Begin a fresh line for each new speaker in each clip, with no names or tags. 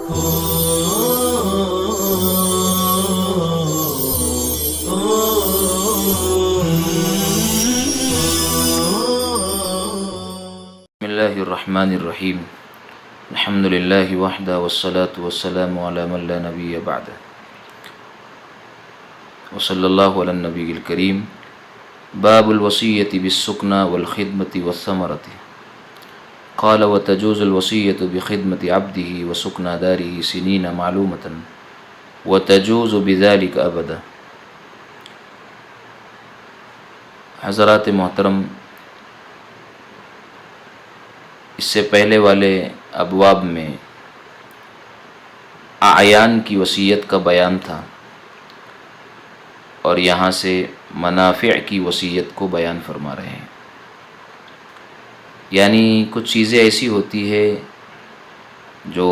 بسم اللہ الرحمن الرحیم الحمد للہ وحدہ والصلاة والسلام علی من لا نبی بعدہ وصلی اللہ علی النبی الکریم باب الوصیۃ بالسکنى والخدمة والثمرة قال وتجوز الوصیۃ بخدمة عبده وسکنى داره سنین معلومة وتجوز بذلك ابدا۔ حضرات محترم، اس سے پہلے والے ابواب میں اعیان کی وصیت کا بیان تھا اور یہاں سے منافع کی وصیت کو بیان فرما رہے ہیں۔ یعنی کچھ چیزیں ایسی ہوتی ہے جو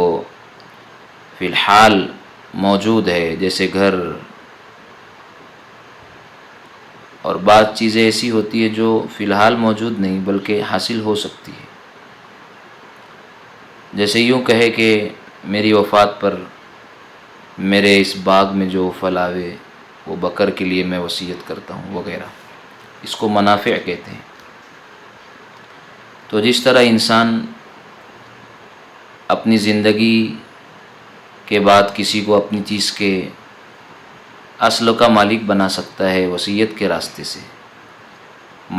فی الحال موجود ہے، جیسے گھر، اور بعض چیزیں ایسی ہوتی ہے جو فی الحال موجود نہیں بلکہ حاصل ہو سکتی ہے۔ جیسے یوں کہے کہ میری وفات پر میرے اس باغ میں جو پھل آوے وہ بکر کے لیے میں وصیت کرتا ہوں وغیرہ، اس کو منافع کہتے ہیں۔ تو جس طرح انسان اپنی زندگی کے بعد کسی کو اپنی چیز کے اصل کا مالک بنا سکتا ہے وصیت کے راستے سے،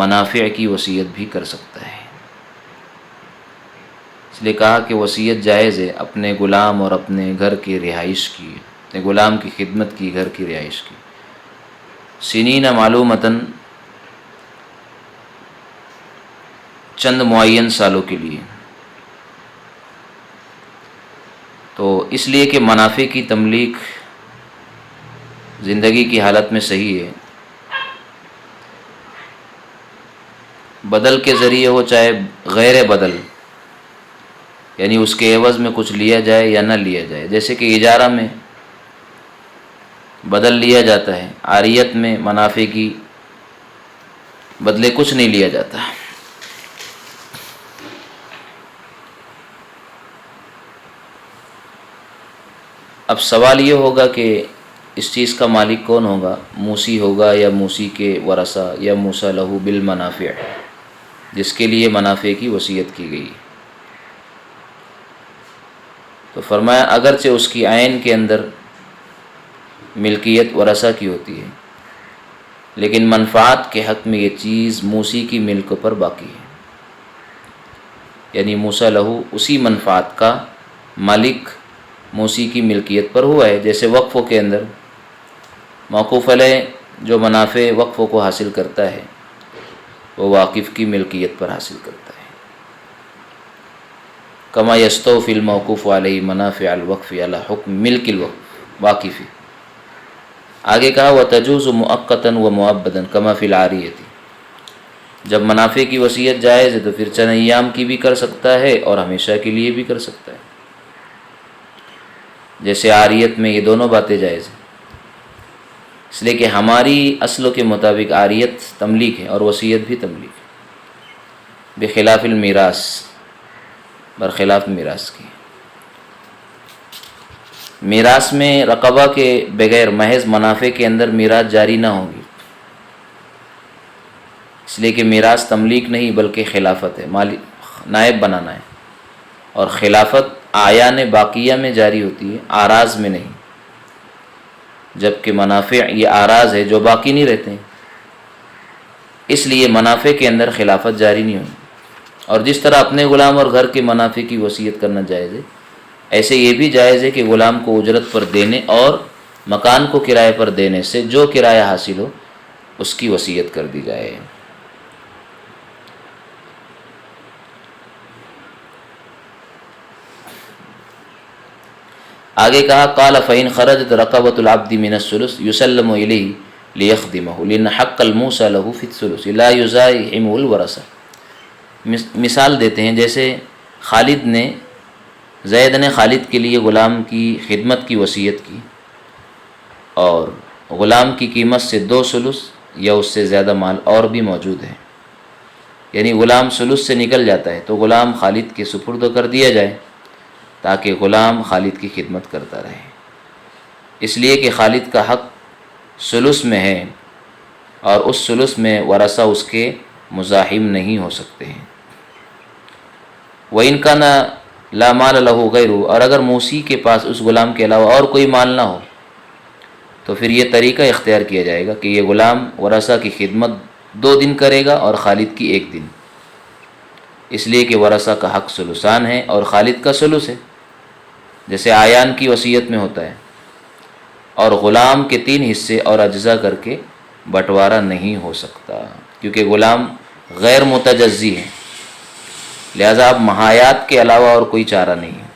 منافع کی وصیت بھی کر سکتا ہے۔ اس لیے کہا کہ وصیت جائز ہے اپنے غلام اور اپنے گھر کی رہائش کی، اپنے غلام کی خدمت کی، گھر کی رہائش کی، سنین معلومتاً، چند معین سالوں کے لیے۔ تو اس لیے کہ منافع کی تملیک زندگی کی حالت میں صحیح ہے، بدل کے ذریعے ہو چاہے غیر بدل، یعنی اس کے عوض میں کچھ لیا جائے یا نہ لیا جائے، جیسے کہ اجارہ میں بدل لیا جاتا ہے، عاریت میں منافع کی بدلے کچھ نہیں لیا جاتا۔ اب سوال یہ ہوگا کہ اس چیز کا مالک کون ہوگا؟ موسی ہوگا یا موسی کے ورثہ یا موسیٰ لہو بالمنافع، جس کے لیے منافع کی وصیت کی گئی۔ تو فرمایا اگرچہ اس کی عین کے اندر ملکیت ورثہ کی ہوتی ہے، لیکن منفعت کے حق میں یہ چیز موسی کی ملک پر باقی ہے، یعنی موسیٰ لہو اسی منفعت کا مالک موسی کی ملکیت پر ہوا ہے۔ جیسے وقفوں کے اندر موقوف علیہ جو منافع وقفوں کو حاصل کرتا ہے وہ واقف کی ملکیت پر حاصل کرتا ہے، کما یستوفی الموقوف علیہ منافع الوقف علی حکم ملک الوقف واقفی۔ آگے کہا وتجوز مؤقتا و مؤبدا کما فی العاریۃ، جب منافع کی وصیت جائز ہے تو پھر چند ایام کی بھی کر سکتا ہے اور ہمیشہ کے لیے بھی کر سکتا ہے، جیسے عاریت میں یہ دونوں باتیں جائز ہیں۔ اس لیے کہ ہماری اصلوں کے مطابق عاریت تملیک ہے اور وصیت بھی تملیک ہے، بخلاف المیراث، برخلاف میراث کی۔ میراث میں رقبہ کے بغیر محض منافع کے اندر میراث جاری نہ ہوگی، اس لیے کہ میراث تملیک نہیں بلکہ خلافت ہے، نائب بنانا ہے، اور خلافت اعیان باقیہ میں جاری ہوتی ہے، آراز میں نہیں، جبکہ منافع یہ آراز ہے جو باقی نہیں رہتے ہیں، اس لیے منافع کے اندر خلافت جاری نہیں ہوگی۔ اور جس طرح اپنے غلام اور گھر کے منافع کی وصیت کرنا جائز ہے، ایسے یہ بھی جائز ہے کہ غلام کو اجرت پر دینے اور مکان کو کرائے پر دینے سے جو کرایہ حاصل ہو اس کی وصیت کر دی جائے۔ آگے کہا قال فإن خرجت رقبة العبد من الثلث يسلم إليه ليخدمه لأن حق الموصى له في الثلث لا يزاحمه الورثة۔ مثال دیتے ہیں، جیسے خالد نے، زید نے خالد کے لیے غلام کی خدمت کی وصیت کی اور غلام کی قیمت سے 2 ثلث یا اس سے زیادہ مال اور بھی موجود ہے، یعنی غلام ثلث سے نکل جاتا ہے تو غلام خالد کے سپرد کر دیا جائے تاکہ غلام خالد کی خدمت کرتا رہے، اس لیے کہ خالد کا حق ثلث میں ہے اور اس ثلث میں ورثہ اس کے مزاحم نہیں ہو سکتے ہیں۔ وَإِنْ كَانَ لَا مَالَ لَهُ غَيْرُهُ، اور اگر موسی کے پاس اس غلام کے علاوہ اور کوئی مال نہ ہو تو پھر یہ طریقہ اختیار کیا جائے گا کہ یہ غلام ورثہ کی خدمت 2 دن کرے گا اور خالد کی 1 دن، اس لیے کہ ورثہ کا حق ثلثان ہے اور خالد کا ثلث ہے، جیسے آیان کی وصیت میں ہوتا ہے، اور غلام کے 3 حصے اور اجزا کر کے بٹوارا نہیں ہو سکتا کیونکہ غلام غیر متجزی ہے، لہذا اب مہایات کے علاوہ اور کوئی چارہ نہیں ہے۔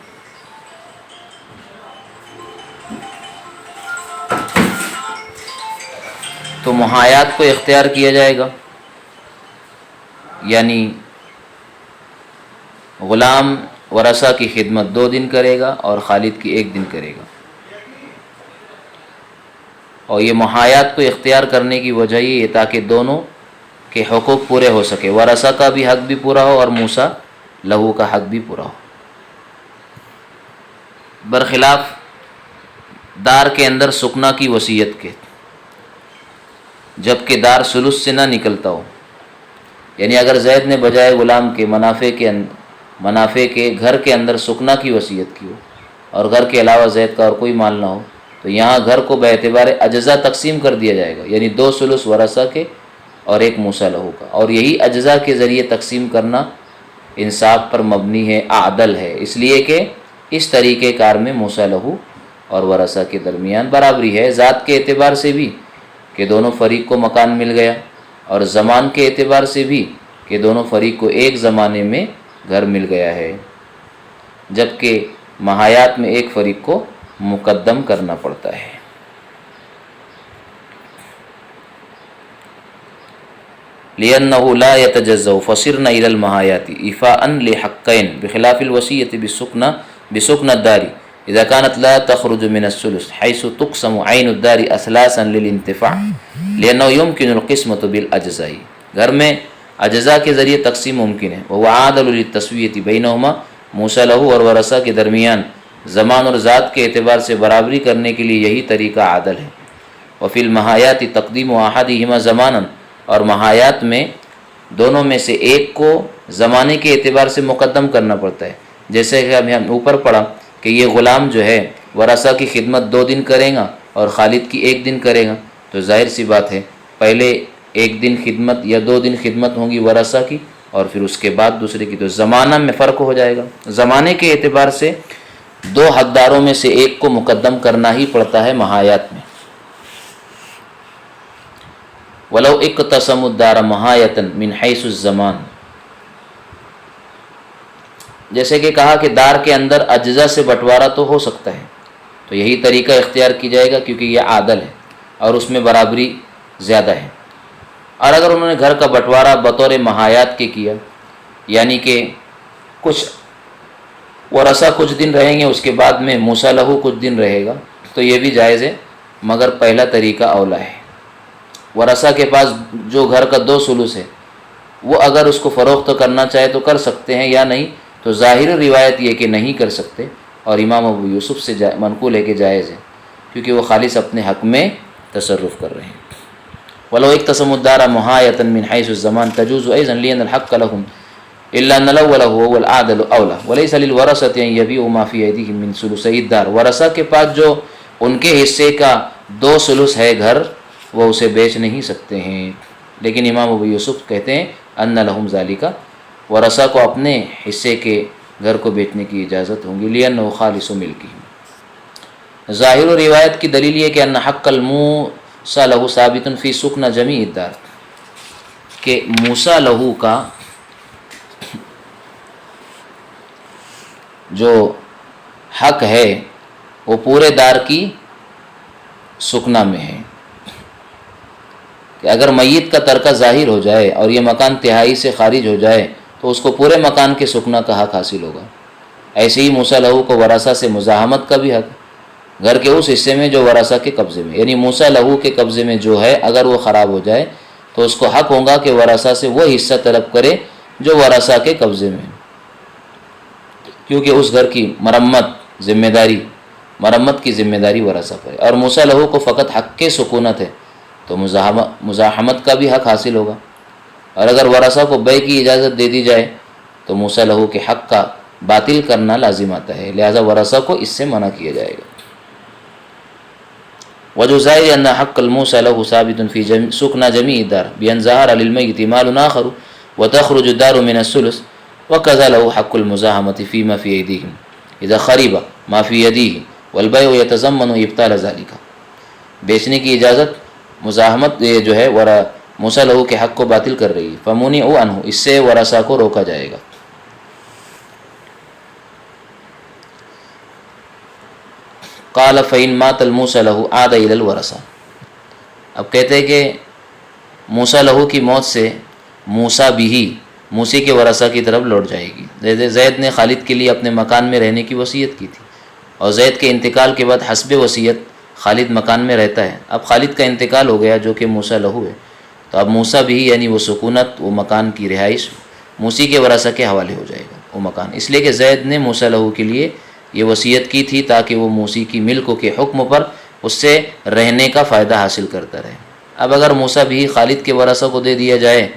تو مہایات کو اختیار کیا جائے گا، یعنی غلام ورثہ کی خدمت 2 دن کرے گا اور خالد کی 1 دن کرے گا، اور یہ مہایات کو اختیار کرنے کی وجہ یہ ہے تاکہ دونوں کے حقوق پورے ہو سکے، ورثہ کا بھی حق بھی پورا ہو اور موسیٰ لہو کا حق بھی پورا ہو۔ برخلاف دار کے اندر سکنا کی وصیت کے، جب کہ دار ثلث سے نہ نکلتا ہو، یعنی اگر زید نے بجائے غلام کے منافع کے گھر کے اندر سکنا کی وصیت کی ہو اور گھر کے علاوہ زید کا اور کوئی مال نہ ہو تو یہاں گھر کو باعتبار اجزا تقسیم کر دیا جائے گا، یعنی 2 ثلث ورثہ کے اور 1 موسیٰ لہو کا، اور یہی اجزا کے ذریعے تقسیم کرنا انصاف پر مبنی ہے، عدل ہے، اس لیے کہ اس طریقہ کار میں موسیٰ لہو اور ورثہ کے درمیان برابری ہے، ذات کے اعتبار سے بھی کہ دونوں فریق کو مکان مل گیا، اور زمان کے اعتبار سے بھی کہ دونوں فریق کو ایک زمانے میں گھر مل گیا ہے، جبکہ مہایات میں ایک فریق کو مقدم کرنا پڑتا ہے۔ لِأَنَّهُ لَا يَتَجَزَّأُ فَصِرْنَ إِلَى الْمَحَایَاتِ إِفَاءً لِحَقَّيْنِ بِخِلَافِ الْوَصِیَّةِ بِسُکْنَ الدَّارِ إِذَا كَانَتْ لَا تَخْرُجُ مِنَ الثُّلُثِ حَيْثُ تُقْسَمُ عَيْنُ الدَّارِ أَثْلَاثًا لِلِانْتِفَاعِ لِأَنَّهُ يُمْكِنُ الْقِسْمَةُ بِالْأَجْزَاءِ، گھر میں اجزاء کے ذریعے تقسیم ممکن ہے، وَهُوَ عَادِلٌ لِلتَّسْوِیَةِ بَیْنَهُمَا، موسیٰ لہو اور ورثہ کے درمیان زمان اور ذات کے اعتبار سے برابری کرنے کے لیے یہی طریقہ عادل ہے۔ وفی المحایات تقدیم احدہما زمانا، اور محایات میں دونوں میں سے ایک کو زمانے کے اعتبار سے مقدم کرنا پڑتا ہے، جیسے کہ ہم اوپر پڑھا کہ یہ غلام جو ہے ورثہ کی خدمت 2 دن کرے گا اور خالد کی 1 دن کرے گا، تو ظاہر سی بات ہے پہلے 1 دن خدمت یا 2 دن خدمت ہوں گی ورثہ کی اور پھر اس کے بعد دوسرے کی، تو زمانہ میں فرق ہو جائے گا، زمانے کے اعتبار سے 2 حقداروں میں سے ایک کو مقدم کرنا ہی پڑتا ہے مہایات میں۔ وَلَوْ اِقْتَسَمُوا الدَّارَ مَحَایَةً مِنْ حَیْثُ الزَّمَانِ، جیسے کہ کہا کہ دار کے اندر اجزا سے بٹوارا تو ہو سکتا ہے، تو یہی طریقہ اختیار کی جائے گا کیونکہ یہ عادل ہے اور اس میں برابری زیادہ ہے۔ اور اگر انہوں نے گھر کا بٹوارا بطور مہایات کے کیا، یعنی کہ کچھ ورثہ کچھ دن رہیں گے، اس کے بعد میں موسیٰ لہو کچھ دن رہے گا، تو یہ بھی جائز ہے، مگر پہلا طریقہ اولا ہے۔ ورثہ کے پاس جو گھر کا 2 ثلث ہے وہ اگر اس کو فروخت کرنا چاہے تو کر سکتے ہیں، یا نہیں تو ظاہر روایت یہ کہ نہیں کر سکتے، اور امام ابو یوسف سے منقول ہے کہ جائز ہے، کیونکہ وہ خالص اپنے حق میں تصرف کر رہے ہیں۔ وَلَوْ اِقْتَسَمُوا الدَّارَ مَحَایَةً مِنْ حَیْثُ الزَّمَانِ تَجُوزُ أَيْضًا لِأَنَّ الْحَقَّ لَهُمْ إِلَّا أَنَّ الْأَوَّلَ هُوَ الْأَعْدَلُ أَوْلَى وَلَيْسَ لِلْوَرَثَةِ أَنْ يَبِيعُوا مَا فِي أَيْدِيهِمْ مِنْ ثُلُثَيِ الدَّارِ، ورثہ کے پاس جو ان کے حصے کا 2 ثلث ہے گھر، وہ اسے بیچ نہیں سکتے ہیں، لیکن امام ابو یوسف کہتے ہیں ان لہم ذالکا، ورثہ کو اپنے حصے کے گھر کو بیچنے کی اجازت ہوں گی، لأنہ خالص ملکہ۔ ظاہر و روایت کی دلیل یہ کہ ان حق الموسیٰ لہو ثابت فی سکن جمیع الدار، کہ موسیٰ لہو کا جو حق ہے وہ پورے دار کی سکنا میں ہے، کہ اگر میت کا ترکہ ظاہر ہو جائے اور یہ مکان تہائی سے خارج ہو جائے تو اس کو پورے مکان کے سکنا کا حق حاصل ہوگا۔ ایسے ہی موسیٰ لہو کو ورثہ سے مزاحمت کا بھی حق، گھر کے اس حصے میں جو ورثہ کے قبضے میں، یعنی موسیٰ لہو کے قبضے میں جو ہے اگر وہ خراب ہو جائے تو اس کو حق ہوگا کہ ورثہ سے وہ حصہ طلب کرے جو ورثہ کے قبضے میں۔ کیونکہ اس گھر کی مرمت کی ذمہ داری ورثہ پر ہے، اور موسیٰ لہو کو فقط حق کے سکونت ہے تو مزاحمت کا بھی حق حاصل ہوگا، اور اگر ورثہ کو بیع کی اجازت دے دی جائے تو موسیٰ لہو کے حق کا باطل کرنا لازم آتا ہے، لہذا ورثہ کو اس سے منع کیا جائے گا۔ وجہ ظاہر ان حق الموسیٰ لہو ثابت فی سکن جمیع الدار بأن ظہر للمیت مال آخر وتخرج الدار من الثلث وكذا له حق المزاحمة فيما في أيديهم إذا خرب ما في يديه والبيع يتضمن ابطال ذلك۔ بیچنے کی اجازت مزاحمت یہ جو ہے موسیٰ لہو کے حق کو باطل کر رہی ہے، فمنعوا عنہ، اس سے ورثہ کو روکا جائے گا۔ قال فإن مات الموسیٰ لہو عاد إلى الورثة۔ اب کہتے ہیں کہ موسیٰ لہو کی موت سے موسیٰ بھی موسی کے ورثہ کی طرف لوٹ جائے گی۔ زید نے خالد کے لیے اپنے مکان میں رہنے کی وصیت کی تھی، اور زید کے انتقال کے بعد حسب وصیت خالد مکان میں رہتا ہے۔ اب خالد کا انتقال ہو گیا جو کہ موسیٰ لہو ہے، تو اب موسیٰ بھی یعنی وہ سکونت، وہ مکان کی رہائش موسی کے ورثہ کے حوالے ہو جائے گا وہ مکان، اس لیے کہ زید نے موسیٰ لہو کے لیے یہ وصیت کی تھی تاکہ وہ موسی کی ملک کے حکم پر اس سے رہنے کا فائدہ حاصل کرتا رہے۔ اب اگر موسیٰ بھی خالد کے ورثہ کو دے دیا جائے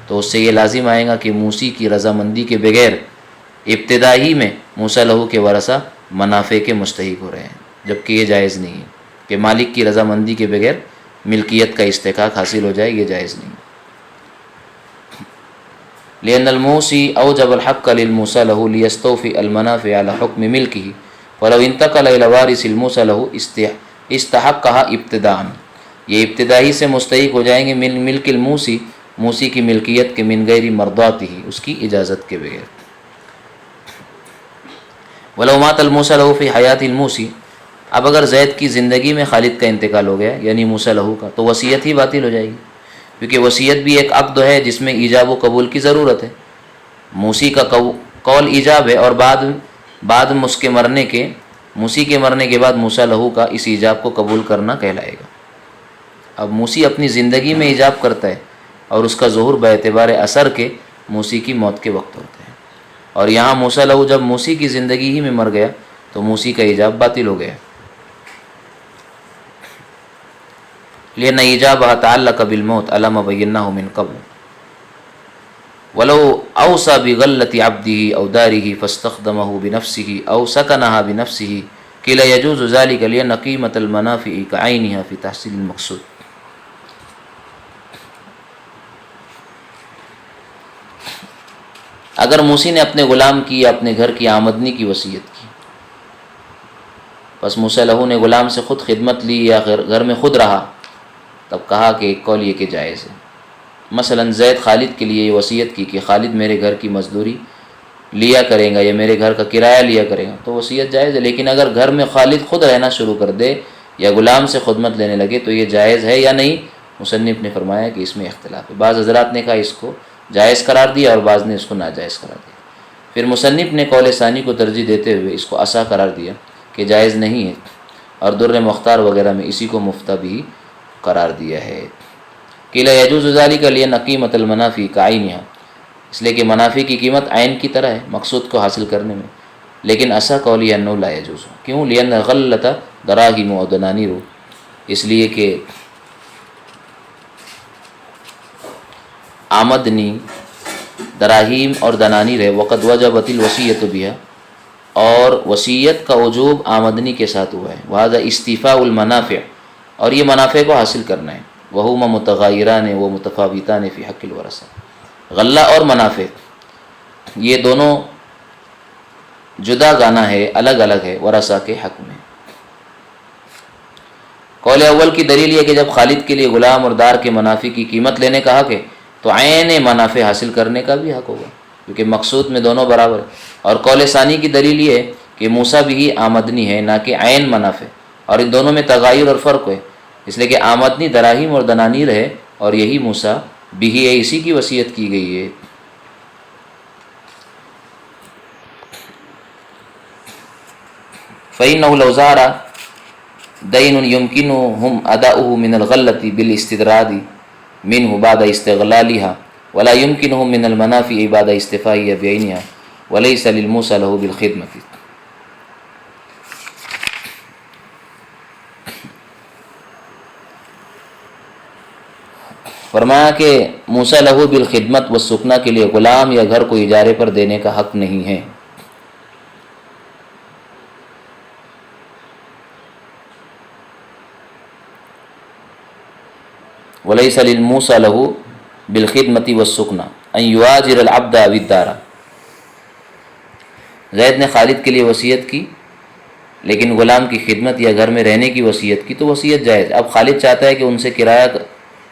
تو اس سے یہ لازم آئے گا کہ موسی کی رضامندی کے بغیر ابتدائی میں موسیٰ لہو کے ورثہ منافع کے مستحق ہو رہے ہیں، جبکہ یہ جائز نہیں ہے کہ مالک کی رضامندی کے بغیر ملکیت کا استحقاق حاصل ہو جائے، یہ جائز نہیں۔ لأن الموصي أوجب الحق للموصى له ليستوفي المنافع على حكم ملكه ولو انتقل إلى وارث الموصى له استحقها ابتداءً، یہ ابتدائی سے مستحق ہو جائیں گے من ملک الموصی، موسی کی ملکیت کے من غیر مرضاته، اس کی اجازت کے بغیر۔ ولو مات الموصى له في حیات الموصی، اب اگر زید کی زندگی میں خالد کا انتقال ہو گیا یعنی موسیٰ لہو کا، تو وصیت ہی باطل ہو جائے گی، کیونکہ وصیت بھی ایک عقد ہے جس میں ایجاب و قبول کی ضرورت ہے۔ موسی کا قول ایجاب ہے، اور بعد موسی کے مرنے کے بعد موسیٰ لہو کا اس ایجاب کو قبول کرنا کہلائے گا۔ اب موسی اپنی زندگی میں ایجاب کرتا ہے اور اس کا ظہور باعتبار اثر کے موسی کی موت کے وقت ہوتا ہے، اور یہاں موسیٰ لہو جب موسی کی زندگی ہی میں مر گیا تو موسی کا ایجاب باطل ہو گیا۔ لأن ایجابها تعلق بالموت على ما بیناه من قبل ولو اوصى بغلة عبده او داره فاستخدمه بنفسه او سكنها بنفسه قيل يجوز ذلك لأن قيمة المنافع كعينها في تحصيل المقصود۔ اگر موسی نے اپنے غلام کی یا اپنے گھر کی آمدنی کی وصیت کی، پس موسیٰ لہو نے غلام سے خود خدمت لی یا گھر میں خود رہا، تب کہا کہ ایک قول یہ کہ جائز ہے۔ مثلا زید خالد کے لیے یہ وصیت کی کہ خالد میرے گھر کی مزدوری لیا کرے گا یا میرے گھر کا کرایہ لیا کرے گا، تو وصیت جائز ہے۔ لیکن اگر گھر میں خالد خود رہنا شروع کر دے یا غلام سے خدمت لینے لگے تو یہ جائز ہے یا نہیں؟ مصنف نے فرمایا کہ اس میں اختلاف ہے، بعض حضرات نے کہا اس کو جائز قرار دیا اور بعض نے اس کو ناجائز قرار دیا۔ پھر مصنف نے قول ثانی کو ترجیح دیتے ہوئے اس کو اصح قرار دیا کہ جائز نہیں ہے، اور در مختار وغیرہ میں اسی کو مفتہ بھی قرار دیا ہے۔ قیل یجوز ذلک لأن قیمت المنافع کعینھا، اس لیے کہ منافع کی قیمت عین کی طرح ہے مقصود کو حاصل کرنے میں، لیکن اصح قول یہ انہ لا یجوز، کیوں؟ لأن غلۃ دراہم و دنانیر، اس لیے کہ آمدنی دراہیم اور دنانیر ہے، وقد وجبت الوصیۃ بها، اور وصیت کا وجوب آمدنی کے ساتھ ہوا ہے، وہذا استیفاء المنافع، اور یہ منافع کو حاصل کرنا ہے، وہما متغایران و متفاوتان فی حق الورثہ، غلہ اور منافع یہ دونوں جدا گانا ہے، الگ الگ ہے ورثہ کے حق میں۔ قول اول کی دلیل یہ کہ جب خالد کے لیے غلام اور دار کے منافع کی قیمت لینے کا حق ہے تو عین منافع حاصل کرنے کا بھی حق ہوگا، کیونکہ مقصود میں دونوں برابر ہے۔ اور قول ثانی کی دلیل یہ ہے کہ موسیٰ بھی آمدنی ہے نہ کہ عین منافع، اور ان دونوں میں تغایر اور فرق ہے، اس لیے کہ آمدنی دراہیم اور دنانیر ہے اور یہی موسیٰ بھی ہے، اسی کی وصیت کی گئی ہے۔ فإنه لو ظهر دين يمكنهم أداؤه من الغلة بالاستدراج منه بعد استغلالها ولا يمكنهم من المنافع بعد استيفائها بعينها ولیس للموصى له بالخدمة۔ فرمایا کہ موسیٰ لہو بالخدمت والسکنہ کے لیے غلام یا گھر کو اجارے پر دینے کا حق نہیں ہے۔ ولیس للموصى له بالخدمة والسکنہ ان یواجر العبد او الدار۔ زید نے خالد کے لیے وصیت کی لیکن غلام کی خدمت یا گھر میں رہنے کی وصیت کی تو وصیت جائز۔ اب خالد چاہتا ہے کہ ان سے کرایہ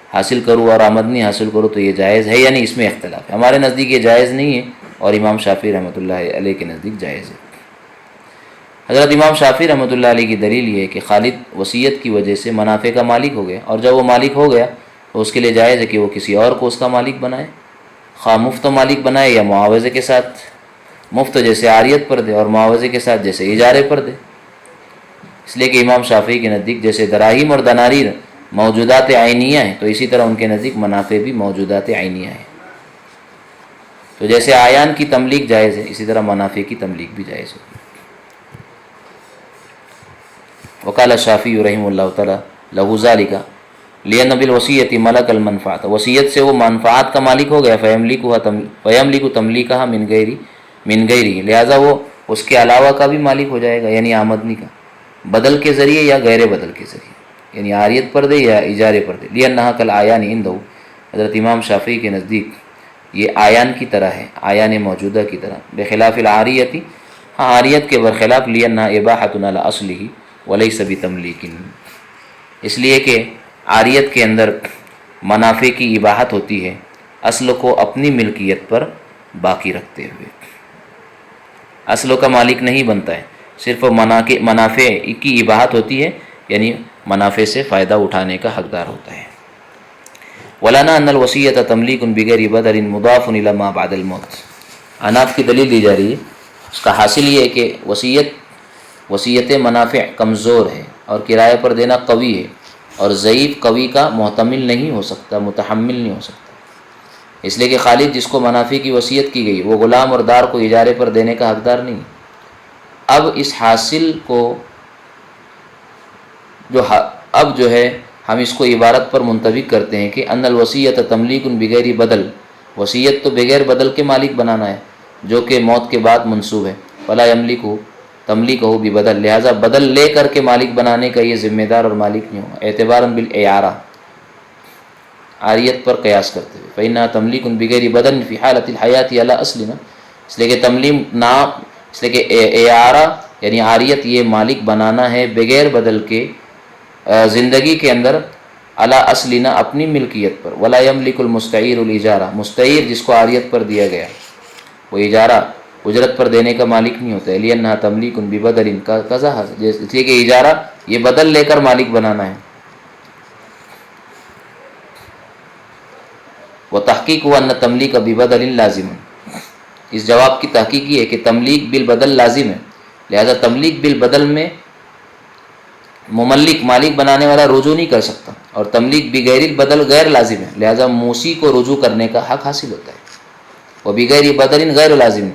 حاصل کروں اور آمدنی حاصل کروں تو یہ جائز ہے یا نہیں، اس میں اختلاف ہے۔ ہمارے نزدیک یہ جائز نہیں ہے اور امام شافعی رحمۃ اللہ علیہ کے نزدیک جائز ہے۔ حضرت امام شافعی رحمۃ اللہ علیہ کی دلیل یہ ہے کہ خالد وصیت کی وجہ سے منافع کا مالک ہو گیا، اور جب وہ مالک ہو گیا تو اس کے لیے جائز ہے کہ وہ کسی اور کو اس کا مالک بنائے، خواہ مفت مالک بنائے یا معاوضے کے ساتھ، مفت جیسے عاریت پر دے اور معاوضے کے ساتھ جیسے اجارے پر دے۔ اس لیے کہ امام شافعی کے نزدیک جیسے دراہیم اور دنانیر موجودات عینیہ ہیں تو اسی طرح ان کے نزدیک منافع بھی موجودات عینیہ ہیں۔ تو جیسے اعیان کی تملیک جائز ہے اسی طرح منافع کی تملیک بھی جائز ہے۔ وقال الشافعی رحمہ اللہ تعالی لہ ذلک لأن بالوصیۃ ملک المنفعۃ، وصیت سے وہ منفعات کا مالک ہو گیا، فیملک تملیکہا من غیرہ، لہذا وہ اس کے علاوہ کا بھی مالک ہو جائے گا، یعنی آمدنی کا، بدل کے ذریعے یا غیر بدل کے ذریعے، یعنی عاریت پر دے یا اجارے پر دے۔ لأنہا کالأعیان عندہ، حضرت امام شافعی کے نزدیک یہ اعیان کی طرح ہے، اعیان موجودہ کی طرح، بخلاف العاریت، ہاں عاریت کے برخلاف، لأنہا اباحۃ علی اصلہ ولیس بتملیک، اس لیے کہ عاریت کے اندر منافع کی اباحت ہوتی ہے اصل کو اپنی ملکیت پر باقی رکھتے ہوئے، اصل کا مالک نہیں بنتا ہے، صرف منافع کی اباحت ہوتی ہے، یعنی منافع سے فائدہ اٹھانے کا حقدار ہوتا ہے۔ ولانا ان الوصیۃ تملیک بغیر بدل مضاف الی ما بعد الموت، اناف کی دلیل دی جا رہی ہے، اس کا حاصل یہ ہے کہ وصیت منافع کمزور ہے اور کرایہ پر دینا قوی ہے، اور ضعیف قوی کا محتمل نہیں ہو سکتا، متحمل نہیں ہو سکتا، اس لیے کہ خالد جس کو منافع کی وصیت کی گئی وہ غلام اور دار کو اجارے پر دینے کا حقدار نہیں۔ اب اس حاصل کو جو ہے ہم اس کو عبارت پر منطبق کرتے ہیں کہ ان الوصیۃ تملیک بغیر بدل، وصیت تو بغیر بدل کے مالک بنانا ہے جو کہ موت کے بعد منسوب ہے، فلا یملک تملیک ہو ببدل، لہٰذا بدل لے کر کے مالک بنانے کا یہ ذمہ دار اور مالک نہیں ہوگا، اعتباراً بالاعارہ، عاریت پر قیاس کرتے ہوئے، فإنها تملیک بغیر بدل فی حالۃ الحیات علی اصلنا، اس لیے کہ اس لیے کہ اعارہ یعنی عاریت یہ مالک بنانا ہے بغیر بدل کے زندگی کے اندر، علی اصلنا اپنی ملکیت پر، ولا یملک المستعیر الاجارہ، مستعیر جس کو عاریت پر دیا گیا وہ اجارہ اجرت پر دینے کا مالک نہیں ہوتا ہے، لأنہا تملیک ببدل کذا، اس لیے کہ اجارہ یہ بدل لے کر مالک بنانا ہے۔ وتحقیق ہوا ان تملیک ببدل لازم، اس جواب کی تحقیق یہ ہے کہ تملیک بالبدل لازم ہے، لہذا تملیک بالبدل میں مملک مالک بنانے والا رجوع نہیں کر سکتا، اور تملیک بغیر البدل غیر لازم ہے، لہذا موصی کو رجوع کرنے کا حق حاصل ہوتا ہے، وبغیر بدل غیر لازم،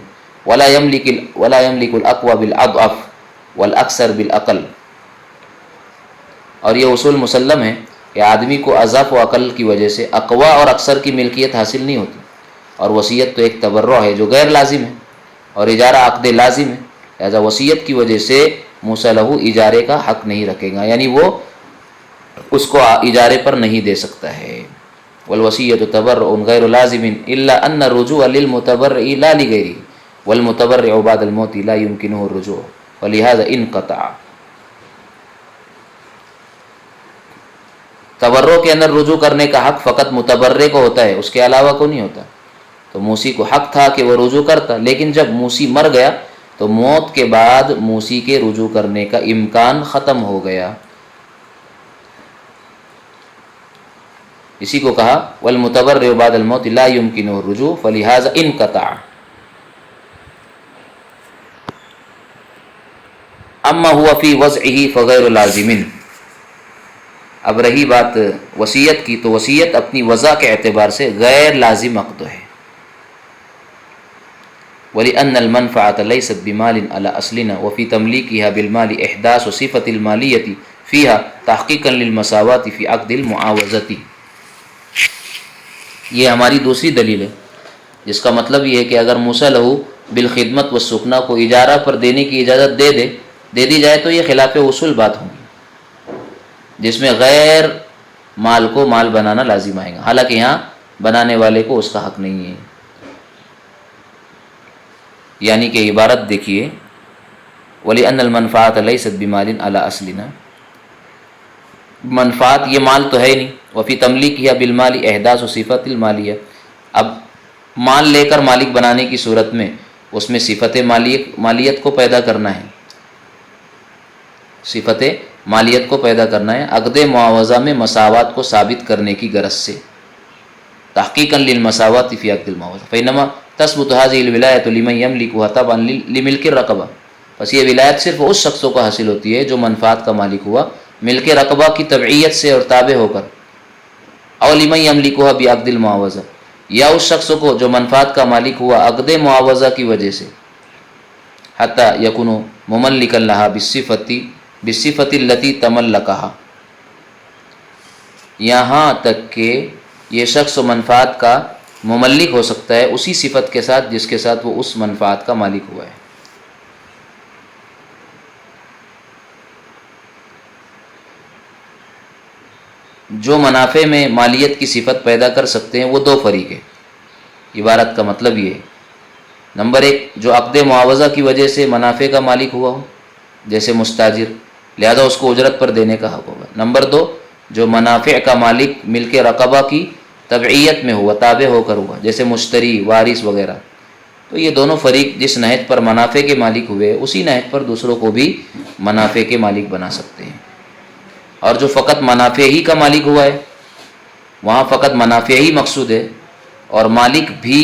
ولا يملك الاقوى بالاضعف والاکثر بالاقل، اور یہ اصول مسلم ہے کہ آدمی کو اضعف و اقل کی وجہ سے اقوا اور اکثر کی ملکیت حاصل نہیں ہوتی، اور وصیت تو ایک تبرع ہے جو غیر لازم ہے، اور اجارہ عقد لازم ہے، لہذا وصیت کی وجہ سے موصی لہ اجارے کا حق نہیں رکھے گا، یعنی وہ اس کو اجارے پر نہیں دے سکتا ہے۔ والوصیۃ تبرع غیر لازم الا ان الرجوع للمتبرع لا لغیرہ، والمتبرع بعد الموت لا يمكنه الرجوع ولهذا انقطع۔ تبرع کے اندر رجوع کرنے کا حق فقط متبرع کو ہوتا ہے، اس کے علاوہ کو نہیں ہوتا، تو موصی کو حق تھا کہ وہ رجوع کرتا، لیکن جب موصی مر گیا تو موت کے بعد موصی کے رجوع کرنے کا امکان ختم ہو گیا، اسی کو کہا والمتبرع بعد الموت لا يمكنه الرجوع فلهذا انقطع۔ اما هو فی وضعہ فغیر لازم، اب رہی بات وصیت کی، تو وصیت اپنی وضع کے اعتبار سے غیر لازم عقد ہے، وَلِأَنَّ الْمَنْفَعَةَ لَيْسَتْ بِمَالٍ عَلَى أَصْلِنَا وَفِي تَمْلِيكِهَا بِالْمَالِ إِحْدَاثُ صِفَةِ الْمَالِيَّةِ فِيهَا تَحْقِيقًا لِلْمَسَاوَاةِ فِي عَقْدِ الْمُعَاوَضَةِ۔ یہ ہماری دوسری دلیل ہے، جس کا مطلب یہ ہے کہ اگر موسیٰ لہو بالخدمت والسکنہ کو اجارہ پر دینے کی اجازت دے دی جائے تو یہ خلاف اصول بات ہوگی، جس میں غیر مال کو مال بنانا لازم آئے گا، حالانکہ یہاں بنانے والے کو اس کا حق نہیں ہے۔ یعنی کہ عبارت دیکھیے، وَلِأَنَّ الْمَنْفَعَةَ لَيْسَتْ بِمَالٍ عَلَى أَصْلِنَا، منفعت یہ مال تو ہے ہی نہیں، وفی تملیکها بالمال احداث صفت المالیہ، اب مال لے کر مالک بنانے کی صورت میں اس میں صفت مالیت کو پیدا کرنا ہے، صفت مالیت کو پیدا کرنا ہے عقد معاوضہ میں مساوات کو ثابت کرنے کی غرض سے، تحقیقا للمساوات فی عقد المعاوضہ، فإنما تثبت هذه الولایۃ لمن یملکها تبعا لملک الرقبہ، بس یہ ولایت صرف اس شخصوں کو حاصل ہوتی ہے جو منفعت کا مالک ہوا ملک رقبہ کی تبعیت سے اور تابع ہو کر، او لمن یملکها بعقد المعاوضہ، یا اس شخص کو جو منفعت کا مالک ہوا عقد معاوضہ کی وجہ سے، حتی یکون مملکا لها بالصفۃ التي تملکها، یہاں تک کہ یہ شخص منفعت کا مملک ہو سکتا ہے اسی صفت کے ساتھ جس کے ساتھ وہ اس منفعت کا مالک ہوا ہے۔ جو منافع میں مالیت کی صفت پیدا کر سکتے ہیں وہ دو فریق ہیں، عبارت کا مطلب یہ ہے، نمبر ایک جو عقد معاوضہ کی وجہ سے منافع کا مالک ہوا ہو جیسے مستاجر، لہذا اس کو اجرت پر دینے کا حق ہوگا، نمبر دو جو منافع کا مالک ملک رقبہ کی تبعیت میں ہوا، تابع ہو کر ہوا، جیسے مشتری، وارث وغیرہ، تو یہ دونوں فریق جس نہج پر منافع کے مالک ہوئے اسی نہج پر دوسروں کو بھی منافع کے مالک بنا سکتے ہیں، اور جو فقط منافع ہی کا مالک ہوا ہے وہاں فقط منافع ہی مقصود ہے اور مالک بھی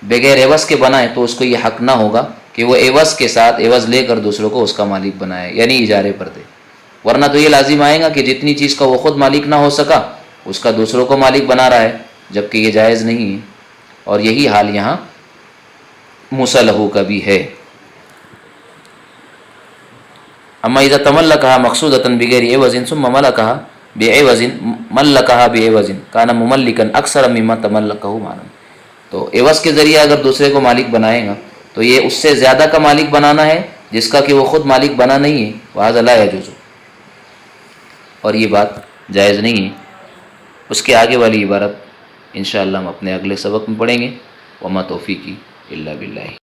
بغیر عوض کے بنائے تو اس کو یہ حق نہ ہوگا کہ وہ عوض کے ساتھ عوض لے کر دوسروں کو اس کا مالک بنائے، یعنی اجارے پر دے، ورنہ تو یہ لازم آئے گا کہ جتنی چیز کا وہ خود مالک نہ ہو سکا اس کا دوسروں کو مالک بنا رہا ہے، جبکہ یہ جائز نہیں ہے، اور یہی حال یہاں موسیٰ لہو کا بھی ہے۔ اما اذا تملکها مقصودۃ بغیر عوض ثم ملکها بعوض کان مملکا اکثر مما تملکه مالا، تو عوض کے ذریعے اگر دوسرے کو مالک بنائے گا تو یہ اس سے زیادہ کا مالک بنانا ہے جس کا کہ وہ خود مالک بنا نہیں ہے، وہذا لا یجوز، اور یہ بات جائز نہیں ہے۔ اس کے آگے والی عبارت انشاءاللہ ہم اپنے اگلے سبق میں پڑھیں گے، وما توفیقی الا باللہ۔